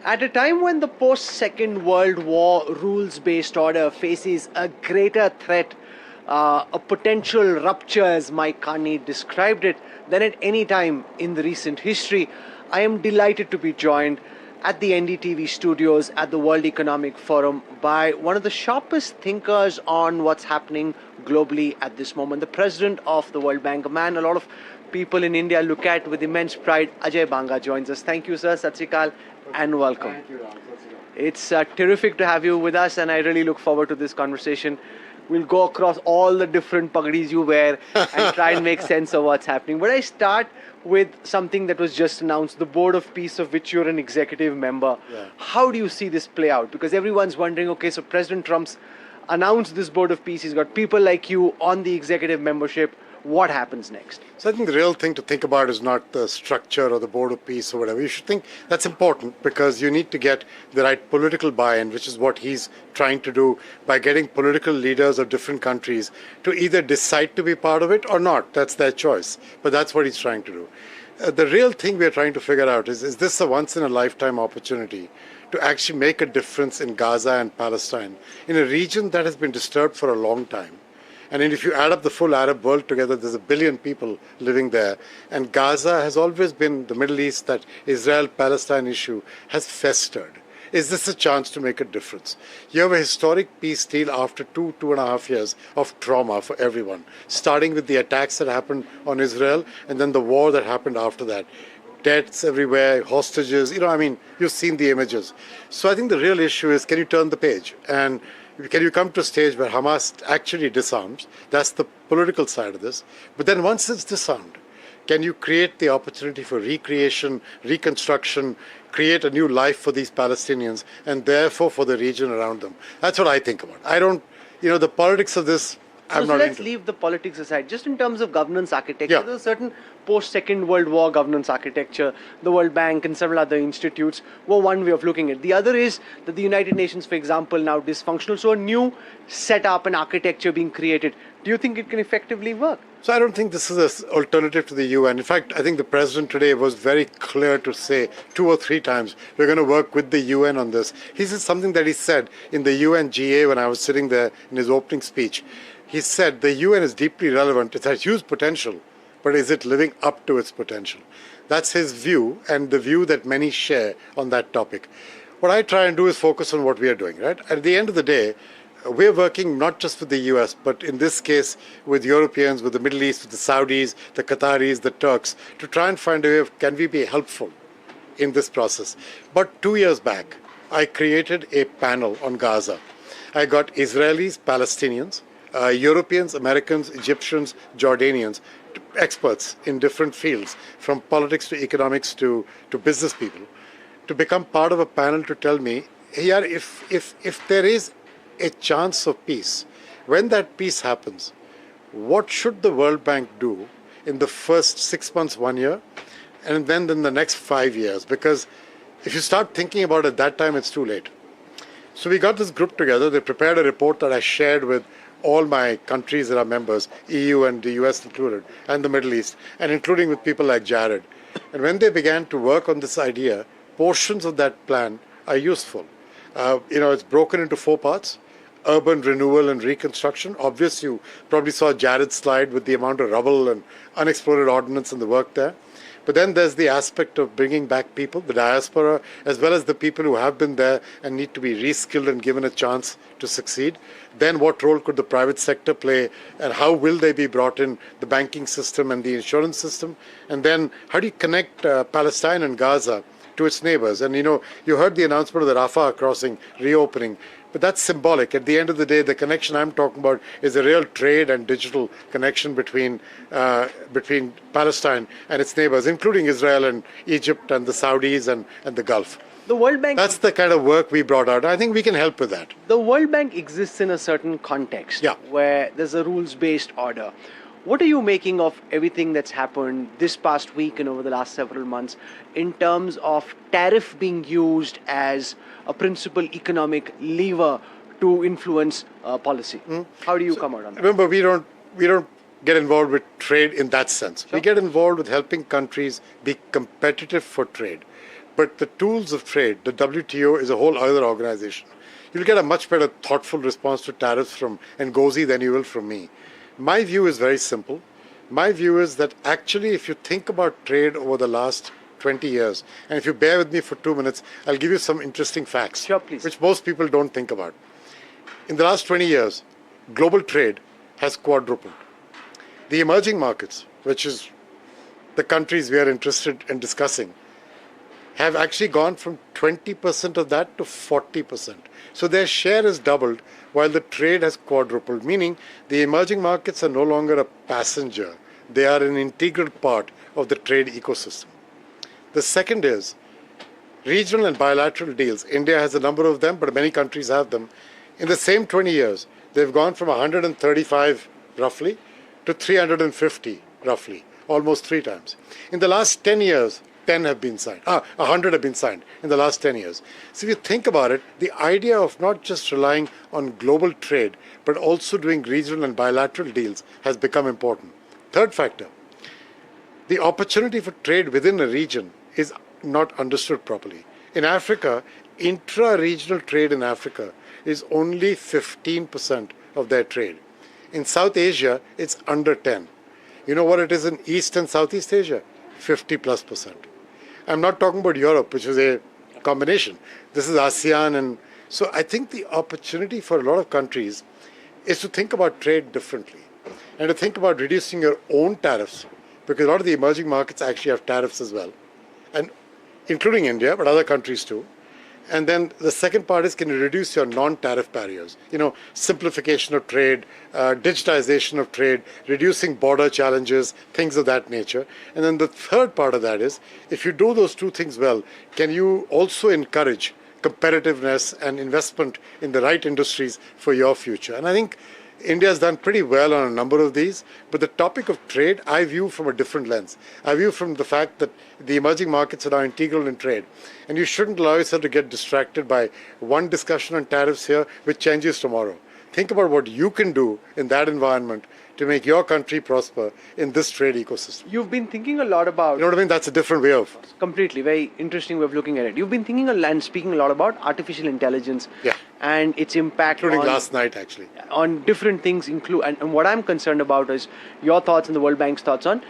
At a time when the post Second World War rules based order faces a greater threat, a potential rupture, as Mike Carney described it, than at any time in the recent history, I am delighted to be joined at the NDTV studios at the World Economic Forum by one of the sharpest thinkers on what's happening globally at this moment, the president of the World Bank, a man a lot of people in India look at with immense pride. Ajay Banga joins us. Thank you, sir. Sat Sri Akal and welcome. Thank you, Rahul. It's terrific to have you with us, and I really look forward to this conversation. We'll go across all the different pagdis you wear and try and make sense of what's happening. But I start with something that was just announced, the Board of Peace, of which you're an executive member. Yeah. How do you see this play out? Because everyone's wondering, okay, so President Trump's announced this Board of Peace. He's got people like you on the executive membership. What happens next? So I think the real thing to think about is not the structure or the Board of Peace or whatever. You should think that's important because you need to get the right political buy-in, which is what he's trying to do by getting political leaders of different countries to either decide to be part of it or not. That's their choice. But that's what he's trying to do. The real thing we're trying to figure out is this a once-in-a-lifetime opportunity to actually make a difference in Gaza and Palestine, in a region that has been disturbed for a long time? And if you add up the full Arab world together, there's 1 billion people living there. And Gaza has always been the Middle East, that Israel-Palestine issue has festered. Is this a chance to make a difference? You have a historic peace deal after 2.5 years of trauma for everyone, starting with the attacks that happened on Israel and then the war that happened after that. Deaths everywhere, hostages, you've seen the images. So I think the real issue is, can you turn the page? And can you come to a stage where Hamas actually disarms? That's the political side of this. But then once it's disarmed, can you create the opportunity for recreation, reconstruction, create a new life for these Palestinians and therefore for the region around them? That's what I think about. I don't, the politics of this, I'm So not let's into. leave the politics aside. Just in terms of governance architecture, Yeah. there's a certain post-Second World War governance architecture. The World Bank and several other institutes were one way of looking at it. The other is that the United Nations, for example, now dysfunctional. So a new setup and architecture being created. Do you think it can effectively work? So I don't think this is an alternative to the UN. In fact, I think the president today was very clear to say 2 or 3 times, we're going to work with the UN on this. He said something that he said in the UN GA when I was sitting there in his opening speech. He said the UN is deeply relevant. It has huge potential, but is it living up to its potential? That's his view and the view that many share on that topic. What I try and do is focus on what we are doing, right? At the end of the day, we're working not just with the US, but in this case with Europeans, with the Middle East, with the Saudis, the Qataris, the Turks, to try and find a way of, can we be helpful in this process? But 2 years back, I created a panel on Gaza. I got Israelis, Palestinians, Europeans, Americans, Egyptians, Jordanians, experts in different fields, from politics to economics to business people, to become part of a panel to tell me, hey, yaar, if there is a chance of peace, when that peace happens, what should the World Bank do in the first 6 months, 1 year, and then in the next 5 years? Because if you start thinking about it that time, it's too late. So we got this group together. They prepared a report that I shared with all my countries that are members, EU and the US included, and the Middle East, and including with people like Jared. And when they began to work on this idea, portions of that plan are useful. It's broken into 4 parts: urban renewal and reconstruction. Obviously, you probably saw Jared's slide with the amount of rubble and unexploded ordnance and the work there. But then there's the aspect of bringing back people, the diaspora, as well as the people who have been there and need to be reskilled and given a chance to succeed. Then what role could the private sector play, and how will they be brought in, the banking system and the insurance system? And then how do you connect Palestine and Gaza to its neighbors? And you heard the announcement of the Rafah crossing reopening. But that's symbolic. At the end of the day, the connection I'm talking about is a real trade and digital connection between Palestine and its neighbors, including Israel and Egypt and the Saudis and the Gulf. The World Bank. That's the kind of work we brought out. I think we can help with that. The World Bank exists in a certain context, Yeah. where there's a rules-based order. What are you making of everything that's happened this past week and over the last several months in terms of tariff being used as a principal economic lever to influence policy? How do you come out on that? Remember, we don't get involved with trade in that sense. Sure. We get involved with helping countries be competitive for trade. But the tools of trade, the WTO is a whole other organization. You'll get a much better thoughtful response to tariffs from Ngozi than you will from me. My view is very simple. My view is that actually if you think about trade over the last 20 years, and if you bear with me for 2 minutes, I'll give you some interesting facts, Sure, please. which most people don't think about. In the last 20 years, global trade has quadrupled. The emerging markets, which is the countries we are interested in discussing, have actually gone from 20% of that to 40%. So their share has doubled while the trade has quadrupled, meaning the emerging markets are no longer a passenger. They are an integral part of the trade ecosystem. The second is regional and bilateral deals. India has a number of them, but many countries have them. In the same 20 years, they've gone from 135 roughly to 350 roughly, almost 3 times. In the last 10 years, 10 have been signed. 100 have been signed in the last 10 years. So if you think about it, the idea of not just relying on global trade, but also doing regional and bilateral deals has become important. Third factor, the opportunity for trade within a region is not understood properly. In Africa, intra-regional trade in Africa is only 15% of their trade. In South Asia, it's under 10. You know what it is in East and Southeast Asia? 50+%. I'm not talking about Europe, which is a combination. This is ASEAN. And so I think the opportunity for a lot of countries is to think about trade differently and to think about reducing your own tariffs, because a lot of the emerging markets actually have tariffs as well, and including India, but other countries too. And then the second part is, can you reduce your non-tariff barriers? You know, simplification of trade, digitization of trade, reducing border challenges, things of that nature. And then the third part of that is, if you do those two things well, can you also encourage competitiveness and investment in the right industries for your future? And I think India has done pretty well on a number of these, but the topic of trade I view from a different lens. I view from the fact that the emerging markets are now integral in trade, and you shouldn't allow yourself to get distracted by one discussion on tariffs here, which changes tomorrow. Think about what you can do in that environment to make your country prosper in this trade ecosystem. You've been thinking a lot about... You know what I mean? That's a different way of... Completely, very interesting way of looking at it. You've been thinking and speaking a lot about artificial intelligence and its impact including on, last night actually, on different things. And what I'm concerned about is your thoughts and the World Bank's thoughts on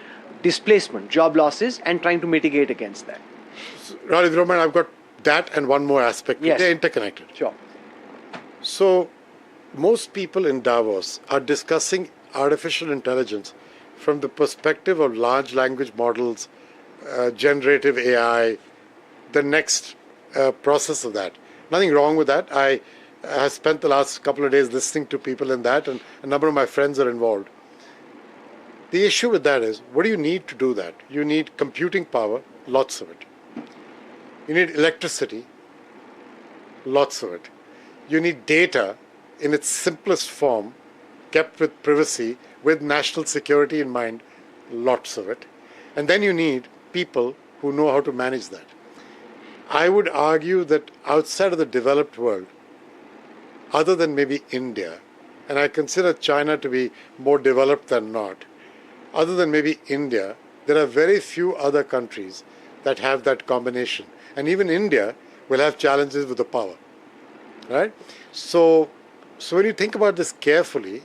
displacement, job losses, and trying to mitigate against that. Rahul, if you don't mind, I've got that and one more aspect. Yes. They're interconnected. Sure. So most people in Davos are discussing artificial intelligence from the perspective of large language models, generative AI, the next process of that. Nothing wrong with that. I have spent the last couple of days listening to people in that, and a number of my friends are involved. The issue with that is, what do you need to do that? You need computing power, lots of it. You need electricity, lots of it. You need data in its simplest form, kept with privacy, with national security in mind, lots of it. And then you need people who know how to manage that. I would argue that outside of the developed world, other than maybe India, and I consider China to be more developed than not, other than maybe India, there are very few other countries that have that combination. And even India will have challenges with the power, right? So when you think about this carefully,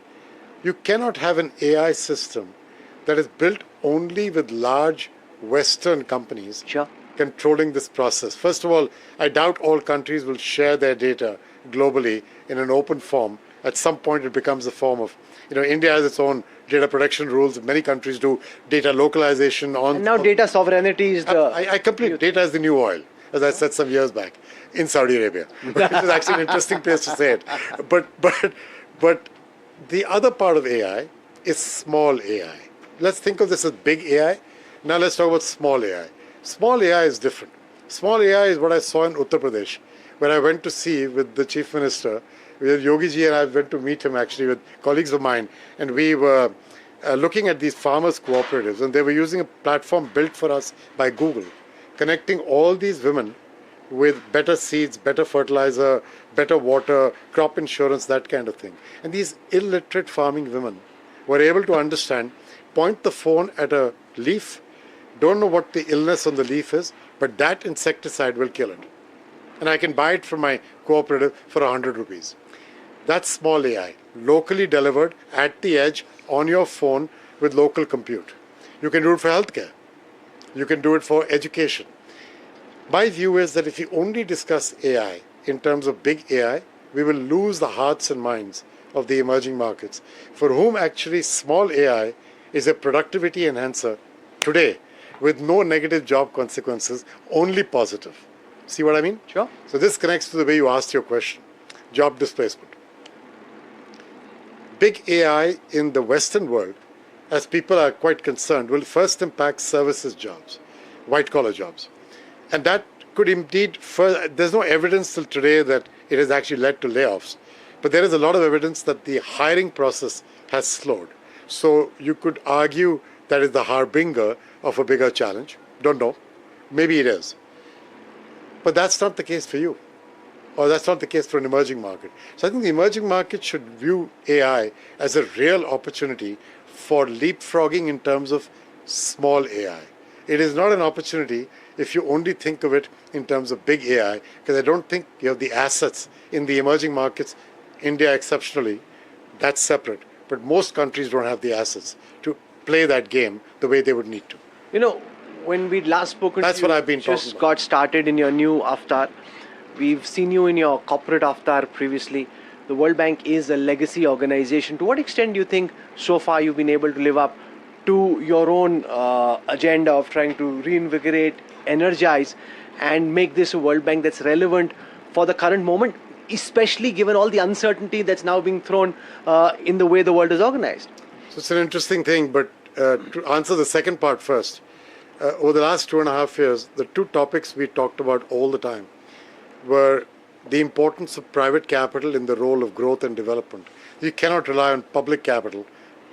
you cannot have an AI system that is built only with large Western companies controlling this process. First of all, I doubt all countries will share their data globally in an open form. At some point, it becomes a form of, India has its own data protection rules. Many countries do data localization on. And now data sovereignty is the. I complete data is the new oil, as I said some years back, in Saudi Arabia, which is actually an interesting place to say it. But the other part of AI is small AI. Let's think of this as big AI. Now let's talk about small AI. Small AI is different. Small AI is what I saw in Uttar Pradesh, where I went to see with the chief minister, with Yogi ji, and I went to meet him actually with colleagues of mine, and we were looking at these farmers' cooperatives, and they were using a platform built for us by Google, connecting all these women with better seeds, better fertilizer, better water, crop insurance, that kind of thing. And these illiterate farming women were able to understand, point the phone at a leaf, don't know what the illness on the leaf is, but that insecticide will kill it. And I can buy it from my cooperative for 100 rupees. That's small AI, locally delivered at the edge on your phone with local compute. You can do it for healthcare. You can do it for education. My view is that if you only discuss AI in terms of big AI, we will lose the hearts and minds of the emerging markets, for whom actually small AI is a productivity enhancer today with no negative job consequences, only positive. See what I mean? Sure. So this connects to the way you asked your question, job displacement. Big AI in the Western world, as people are quite concerned, will first impact services jobs, white-collar jobs. And that could indeed, there's no evidence till today that it has actually led to layoffs. But there is a lot of evidence that the hiring process has slowed. So you could argue that is the harbinger of a bigger challenge. Don't know. Maybe it is. But that's not the case for you. Or that's not the case for an emerging market. So I think the emerging market should view AI as a real opportunity for leapfrogging in terms of small AI. It is not an opportunity if you only think of it in terms of big AI, because I don't think you have the assets in the emerging markets, India exceptionally, that's separate. But most countries don't have the assets to play that game the way they would need to. You know, when we last spoken That's to you, what I've been talking just about. got started in your new avatar. We've seen you in your corporate avatar previously. The World Bank is a legacy organization. To what extent do you think so far you've been able to live up to your own agenda of trying to reinvigorate, energize, and make this a World Bank that's relevant for the current moment, especially given all the uncertainty that's now being thrown in the way the world is organized? So it's an interesting thing, but to answer the second part first, over the last 2.5 years, the two topics we talked about all the time were the importance of private capital in the role of growth and development. You cannot rely on public capital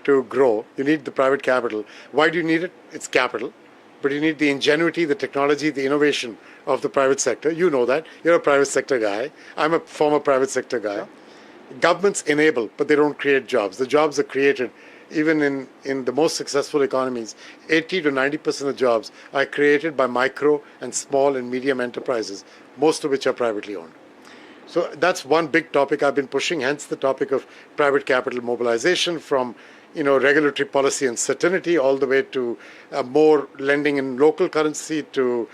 to grow. You need the private capital. Why do you need it? It's capital. But you need the ingenuity, the technology, the innovation of the private sector. You know that. You're a private sector guy. I'm a former private sector guy. Yeah. Governments enable, but they don't create jobs. The jobs are created. Even in the most successful economies, 80 to 90% of jobs are created by micro and small and medium enterprises, most of which are privately owned. So that's one big topic I've been pushing, hence the topic of private capital mobilization from regulatory policy and certainty all the way to more lending in local currency, to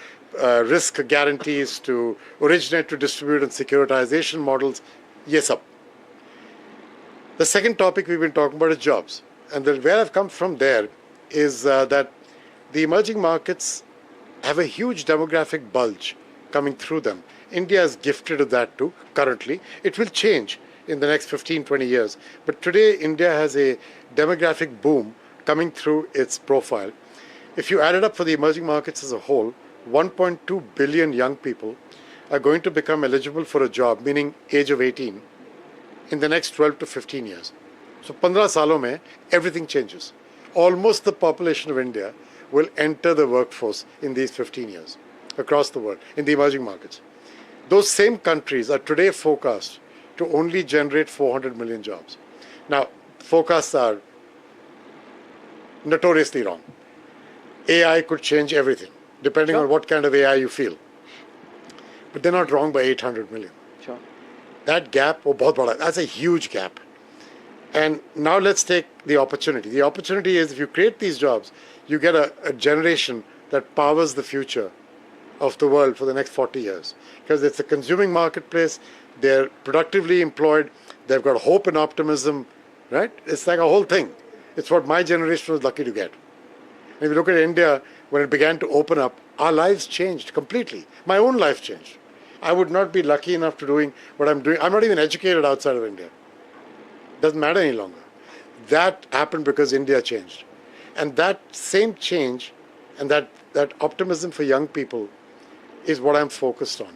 risk guarantees, to originate to distribute and securitization models. Yes, up. The second topic we've been talking about is jobs. And where I've come from there is that the emerging markets have a huge demographic bulge coming through them. India is gifted of that too, currently. It will change in the next 15, 20 years. But today, India has a demographic boom coming through its profile. If you add it up for the emerging markets as a whole, 1.2 billion young people are going to become eligible for a job, meaning age of 18, in the next 12 to 15 years. So 15 salon mein, everything changes. Almost the population of India will enter the workforce in these 15 years across the world, in the emerging markets. Those same countries are today forecast to only generate 400 million jobs. Now, forecasts are notoriously wrong. AI could change everything, depending on what kind of AI you feel. But they're not wrong by 800 million. Sure. That gap, that's a huge gap. And now let's take the opportunity. The opportunity is if you create these jobs, you get a generation that powers the future of the world for the next 40 years. Because it's a consuming marketplace, they're productively employed, they've got hope and optimism, right? It's like a whole thing. It's what my generation was lucky to get. And if you look at India, when it began to open up, our lives changed completely. My own life changed. I would not be lucky enough to doing what I'm doing. I'm not even educated outside of India. Doesn't matter any longer. That happened because India changed. And that same change and that optimism for young people is what I'm focused on.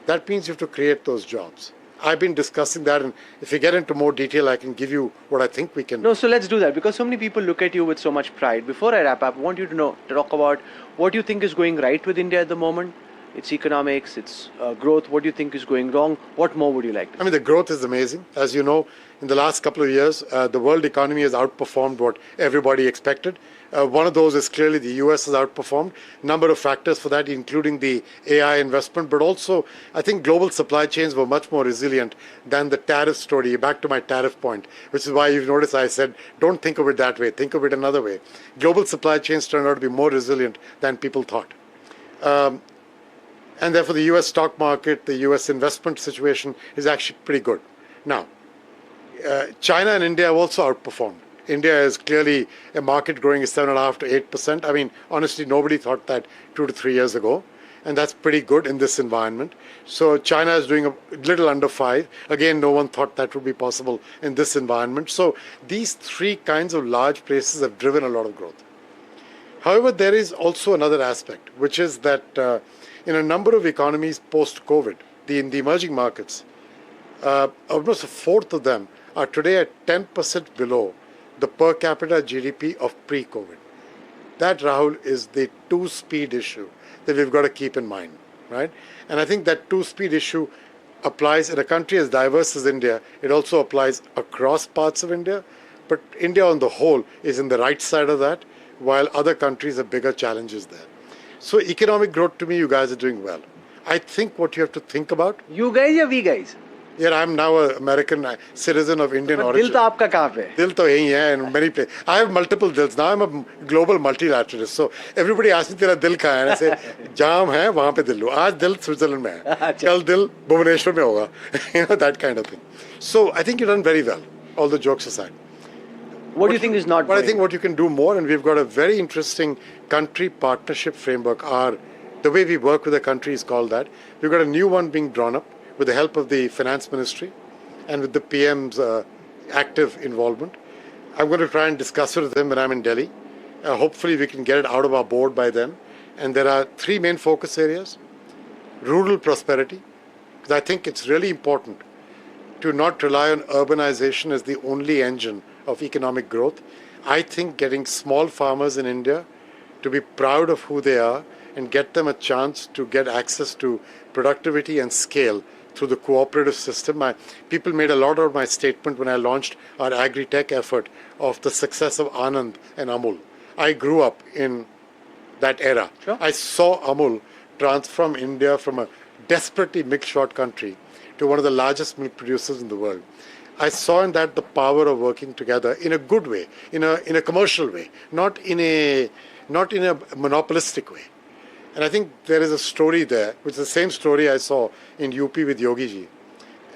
That means you have to create those jobs. I've been discussing that, and if you get into more detail, I can give you what I think we can. No, so let's do that, because so many people look at you with so much pride. Before I wrap up, I want you to talk about what you think is going right with India at the moment, its economics, its growth? What do you think is going wrong? What more would you like to I mean, the growth is amazing. As you know, in the last couple of years, the world economy has outperformed what everybody expected. One of those is clearly the US has outperformed. Number of factors for that, including the AI investment, but also I think global supply chains were much more resilient than the tariff story. Back to my tariff point, which is why you've noticed I said, don't think of it that way, think of it another way. Global supply chains turned out to be more resilient than people thought. And therefore, the US stock market, the US investment situation is actually pretty good. Now, China and India have also outperformed. India is clearly a market growing at 7.5 to 8%. I mean, honestly, nobody thought that 2 to 3 years ago. And that's pretty good in this environment. So China is doing a little under 5. Again, no one thought that would be possible in this environment. So these three kinds of large places have driven a lot of growth. However, there is also another aspect, which is that in a number of economies post-COVID, in the emerging markets, almost a fourth of them are today at 10% below the per capita GDP of pre-COVID. That, Rahul, is the two-speed issue that we've got to keep in mind, right? And I think that two-speed issue applies in a country as diverse as India. It also applies across parts of India, but India on the whole is in the right side of that, while other countries have bigger challenges there. So economic growth, to me, you guys are doing well. I think what you have to think about... You guys or we guys? Yeah, I'm now an American citizen of Indian origin. Dil to aapka kahan pe hai? Dil to yahi hai in many places. I have multiple dils. Now I'm a global multilateralist. So everybody asks me, tera dil kahan hai? And I say, jam hai, wahan pe dil lo. Aaj dil Switzerland mein hai. Kal dil Bhubaneswar mein hoga. You know, that kind of thing. So I think you've done very well, all the jokes aside. What do you think is not But going? I think what you can do more, and we've got a very interesting country partnership framework, the way we work with the country is called that. We've got a new one being drawn up with the help of the Finance Ministry and with the PM's active involvement. I'm going to try and discuss it with him when I'm in Delhi. Hopefully we can get it out of our board by then. And there are three main focus areas. Rural prosperity, because I think it's really important to not rely on urbanization as the only engine of economic growth. I think getting small farmers in India to be proud of who they are and get them a chance to get access to productivity and scale through the cooperative system. People made a lot of my statement when I launched our agri-tech effort of the success of Anand and Amul. I grew up in that era. Sure. I saw Amul transform India from a desperately milk-short country to one of the largest milk producers in the world. I saw in that the power of working together in a good way, in a commercial way, not in a monopolistic way. And I think there is a story there, which is the same story I saw in UP with Yogi Ji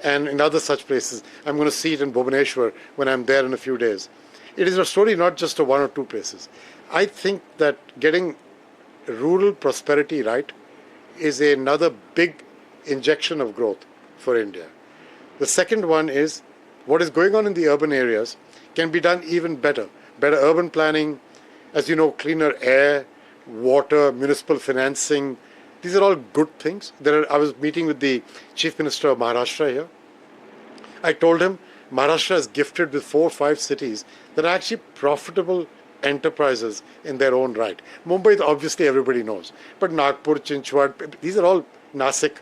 and in other such places. I'm going to see it in Bhubaneswar when I'm there in a few days. It is a story not just of one or two places. I think that getting rural prosperity right is another big injection of growth for India. The second one is what is going on in the urban areas can be done even better. Better urban planning, as you know, cleaner air, water, municipal financing. These are all good things. I was meeting with the Chief Minister of Maharashtra here. I told him Maharashtra is gifted with 4 or 5 cities that are actually profitable enterprises in their own right. Mumbai, obviously, everybody knows. But Nagpur, Chinchwad, these are all Nasik.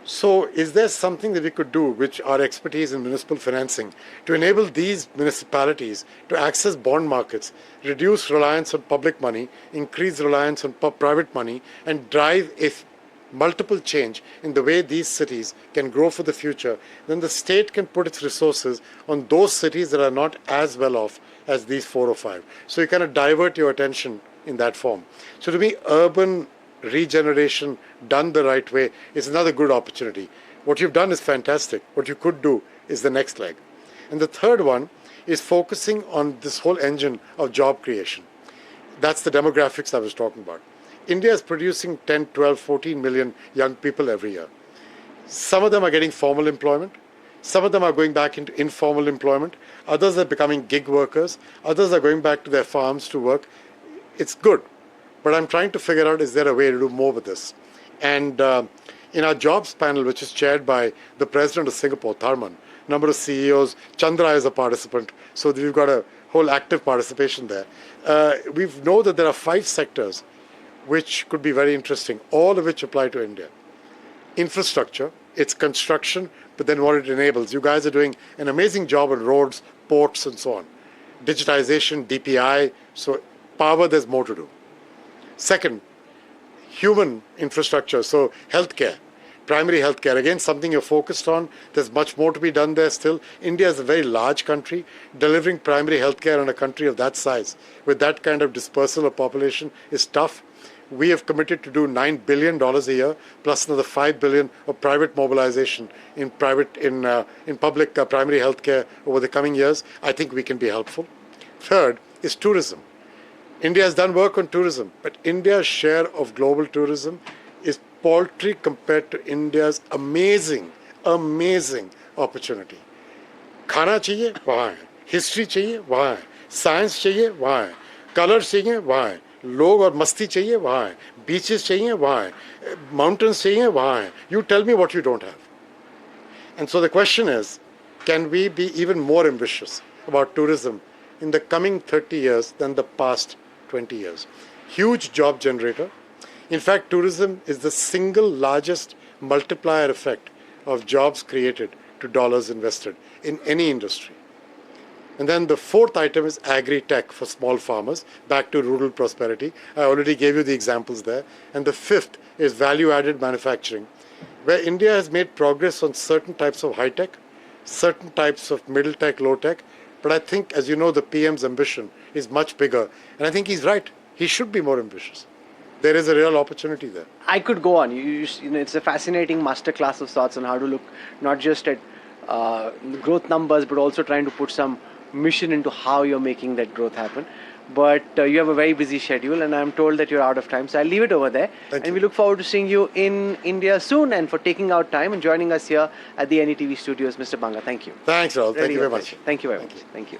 So is there something that we could do, which our expertise in municipal financing, to enable these municipalities to access bond markets, reduce reliance on public money, increase reliance on private money, and drive a multiple change in the way these cities can grow for the future? Then the state can put its resources on those cities that are not as well off as these 4 or 5. So you kind of divert your attention in that form. So to me, urban regeneration done the right way is another good opportunity. What you've done is fantastic. What you could do is the next leg. And the third one is focusing on this whole engine of job creation. That's the demographics I was talking about. India is producing 10, 12, 14 million young people every year. Some of them are getting formal employment. Some of them are going back into informal employment. Others are becoming gig workers. Others are going back to their farms to work. It's good. But I'm trying to figure out, is there a way to do more with this? And in our jobs panel, which is chaired by the president of Singapore, Tharman, a number of CEOs, Chandra is a participant, so we've got a whole active participation there. We know that there are 5 sectors which could be very interesting, all of which apply to India. Infrastructure, its construction, but then what it enables. You guys are doing an amazing job on roads, ports, and so on. Digitization, DPI, so power, there's more to do. Second, human infrastructure, so healthcare, primary healthcare, again, something you're focused on. There's much more to be done there still. India is a very large country. Delivering primary healthcare in a country of that size, with that kind of dispersal of population, is tough. We have committed to do $9 billion a year, plus another $5 billion of private mobilization in public primary healthcare over the coming years. I think we can be helpful. Third is tourism. India has done work on tourism, but India's share of global tourism is paltry compared to India's amazing opportunity. खाना चाहिए वहाँ है, history चाहिए वहाँ है, science चाहिए वहाँ है, कलर चाहिए वहाँ है, लोग और मस्ती चाहिए वहाँ है, बीचेस चाहिए वहाँ है, माउंटेन्स चाहिए वहाँ है. You tell me what you don't have. And so the question is, can we be even more ambitious about tourism in the coming 30 years than the past 20 years? Huge job generator. In fact, tourism is the single largest multiplier effect of jobs created to dollars invested in any industry. And then the fourth item is agri-tech for small farmers, back to rural prosperity. I already gave you the examples there. And the fifth is value-added manufacturing, where India has made progress on certain types of high-tech, certain types of middle-tech, low-tech. But I think, as you know, the PM's ambition is much bigger. And I think he's right. He should be more ambitious. There is a real opportunity there. I could go on. You know, it's a fascinating masterclass of sorts on how to look not just at growth numbers, but also trying to put some mission into how you're making that growth happen. But you have a very busy schedule, and I'm told that you're out of time. So I'll leave it over there. Thank you. We look forward to seeing you in India soon, and for taking out time and joining us here at the NDTV studios, Mr. Banga. Thank you. Thanks, Rahul. Thank Really you very a much. pleasure. Thank you very much. you. Thank you.